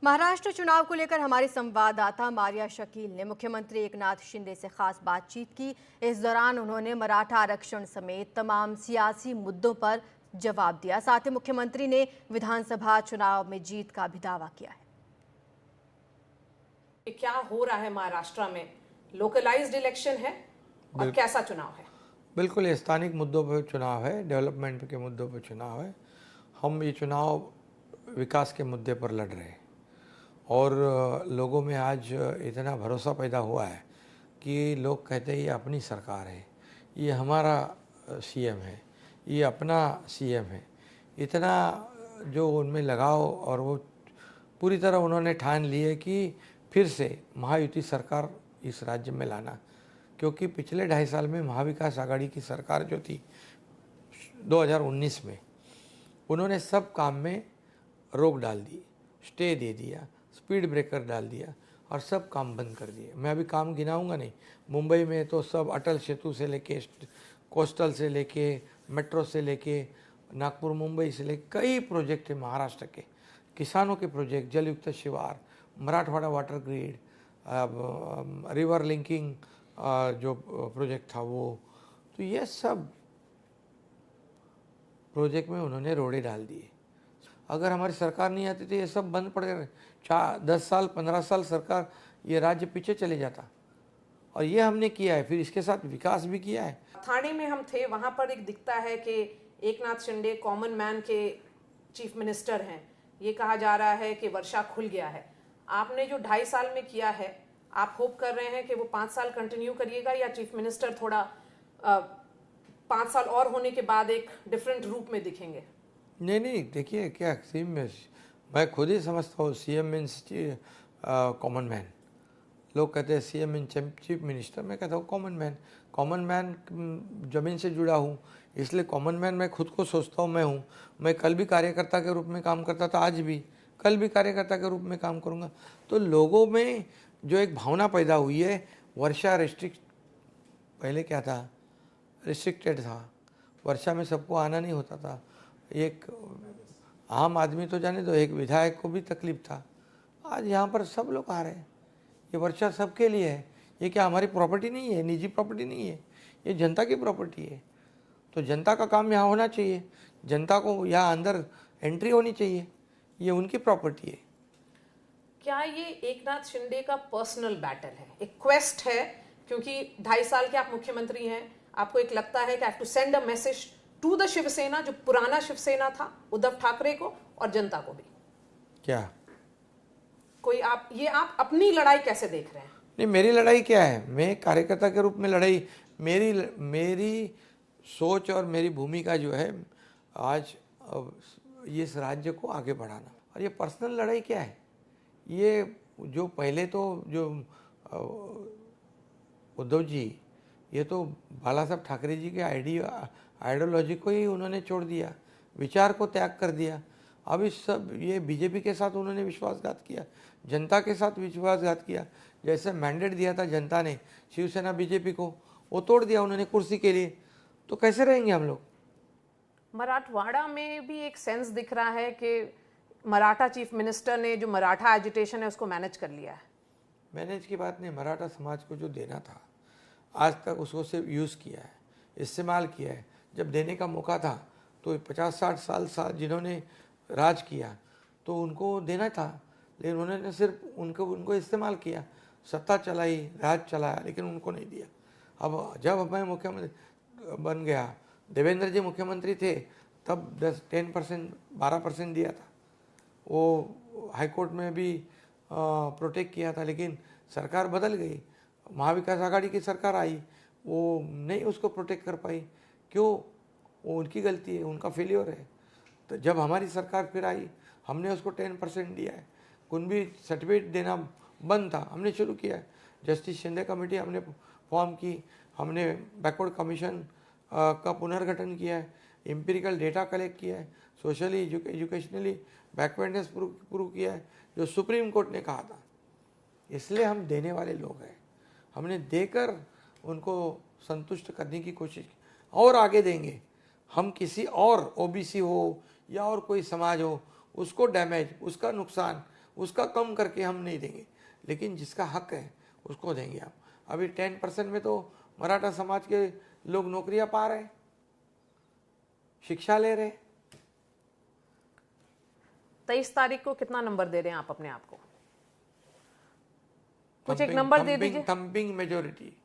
महाराष्ट्र चुनाव को लेकर हमारी संवाददाता मारिया शकील ने मुख्यमंत्री एकनाथ शिंदे से खास बातचीत की। इस दौरान उन्होंने मराठा आरक्षण समेत तमाम सियासी मुद्दों पर जवाब दिया। साथ ही मुख्यमंत्री ने विधानसभा चुनाव में जीत का भी दावा किया है। क्या हो रहा है महाराष्ट्र में? लोकलाइज्ड इलेक्शन है और कैसा चुनाव है? बिल्कुल, ये स्थानिक मुद्दों पर चुनाव है, डेवलपमेंट के मुद्दों पर चुनाव है। हम ये चुनाव विकास के मुद्दे पर लड़ रहे हैं और लोगों में आज इतना भरोसा पैदा हुआ है कि लोग कहते हैं ये अपनी सरकार है, ये हमारा सीएम है, ये अपना सीएम है। इतना जो उनमें लगाव और वो पूरी तरह उन्होंने ठान ली है कि फिर से महायुति सरकार इस राज्य में लाना, क्योंकि पिछले 2.5 साल में महाविकास आघाड़ी की सरकार जो थी 2019 में, उन्होंने सब काम में रोक डाल दी, स्टे दे दिया, स्पीड ब्रेकर डाल दिया और सब काम बंद कर दिए। मैं अभी काम गिनाऊंगा नहीं। मुंबई में तो सब अटल सेतु से लेके कोस्टल से लेके मेट्रो से लेके नागपुर मुंबई से लेके कई प्रोजेक्ट है महाराष्ट्र के, किसानों के प्रोजेक्ट, जलयुक्त शिवार, Marathwada water grid, river linking जो प्रोजेक्ट था वो, तो ये सब प्रोजेक्ट में उन्होंने रोड़े डाल दिए। अगर हमारी सरकार नहीं आती तो ये सब बंद पड़ गए। 10 साल 15 साल सरकार ये राज्य पीछे चले जाता और ये हमने किया है। फिर इसके साथ विकास भी किया है। थाने में हम थे, वहां पर एक दिखता है कि एकनाथ शिंदे कॉमन मैन के चीफ मिनिस्टर हैं। ये कहा जा रहा है कि वर्षा खुल गया है। आपने जो 2.5 साल में किया है, आप होप कर रहे हैं कि वो 5 साल कंटिन्यू करिएगा या चीफ मिनिस्टर थोड़ा 5 साल और होने के बाद एक डिफरेंट रूप में दिखेंगे? नहीं, देखिए क्या सीएम में मैं खुद ही समझता हूँ सीएम मीन्स कॉमन मैन। लोग कहते हैं सीएम मीन चीफ मिनिस्टर, मैं कहता हूँ कॉमन मैन। कॉमन मैन ज़मीन से जुड़ा हूँ, इसलिए कॉमन मैन मैं खुद को सोचता हूँ मैं हूँ। मैं कल भी कार्यकर्ता के रूप में काम करता था, आज भी कल भी कार्यकर्ता के रूप में काम करूँगा। तो लोगों में जो एक भावना पैदा हुई है, वर्षा पहले क्या था, रिस्ट्रिक्टेड था, वर्षा में सबको आना नहीं होता था। एक आम आदमी तो जाने दो, एक विधायक को भी तकलीफ था। आज यहाँ पर सब लोग आ रहे हैं। ये वर्षा सबके लिए है। ये क्या हमारी प्रॉपर्टी नहीं है, निजी प्रॉपर्टी नहीं है, ये जनता की प्रॉपर्टी है। तो जनता का काम यहाँ होना चाहिए, जनता को यहाँ अंदर एंट्री होनी चाहिए, ये उनकी प्रॉपर्टी है। क्या ये एकनाथ शिंदे का पर्सनल बैटल है, एक क्वेस्ट है? क्योंकि 2.5 साल के आप मुख्यमंत्री हैं, आपको एक लगता है कि I have to send a message to the Shiv Sena, जो पुराना शिवसेना था, उद्धव ठाकरे को और जनता को भी। क्या कोई आप अपनी लड़ाई कैसे देख रहे हैं? नहीं, मेरी लड़ाई क्या है, मैं कार्यकर्ता के रूप में लड़ाई, मेरी सोच और मेरी भूमिका जो है आज इस राज्य को आगे बढ़ाना। और ये पर्सनल लड़ाई क्या है, ये जो पहले तो जो उद्धव जी, ये तो बाला साहब ठाकरे जी के आइडियोलॉजी को ही उन्होंने छोड़ दिया, विचार को त्याग कर दिया। अब इस सब ये बीजेपी के साथ उन्होंने विश्वासघात किया, जनता के साथ विश्वासघात किया। जैसे मैंडेट दिया था जनता ने शिवसेना बीजेपी को, वो तोड़ दिया उन्होंने कुर्सी के लिए। तो कैसे रहेंगे हम लोग? मराठवाड़ा में भी एक सेंस दिख रहा है कि मराठा चीफ मिनिस्टर ने जो मराठा एजिटेशन है उसको मैनेज कर लिया है। मैनेज की बात नहीं, मराठा समाज को जो देना था आज तक उसको सिर्फ यूज़ किया है, इस्तेमाल किया है। जब देने का मौका था तो 50-60 साल जिन्होंने राज किया तो उनको देना था, लेकिन उन्होंने सिर्फ उनको इस्तेमाल किया, सत्ता चलाई, राज चलाया, लेकिन उनको नहीं दिया। अब जब मैं मुख्यमंत्री बन गया, देवेंद्र जी मुख्यमंत्री थे, तब 10% 12% दिया था। वो हाईकोर्ट में भी प्रोटेक्ट किया था, लेकिन सरकार बदल गई, महाविकास आघाड़ी की सरकार आई, वो नहीं उसको प्रोटेक्ट कर पाई। क्यों? वो उनकी गलती है, उनका फेलियर है। तो जब हमारी सरकार फिर आई, हमने उसको 10% दिया है। कुनबी सर्टिफिकेट देना बंद था, हमने शुरू किया है। जस्टिस शिंदे कमेटी हमने फॉर्म की, हमने बैकवर्ड कमीशन का पुनर्गठन किया है, एम्पिरिकल डेटा कलेक्ट किया है, सोशली एजुकेशनली बैकवर्डनेस प्रूव किया है, जो सुप्रीम कोर्ट ने कहा था। इसलिए हम देने वाले लोग हैं, हमने देकर उनको संतुष्ट करने की कोशिश की और आगे देंगे। हम किसी और ओबीसी हो या और कोई समाज हो, उसको डैमेज, उसका नुकसान, उसका कम करके हम नहीं देंगे, लेकिन जिसका हक है उसको देंगे हम। अभी 10% में तो मराठा समाज के लोग नौकरियां पा रहे हैं, शिक्षा ले रहे हैं। 23 तारीख को कितना नंबर दे रहे हैं आप अपने आप को? कुछ एक नंबर दे दीजिए। Thumping majority.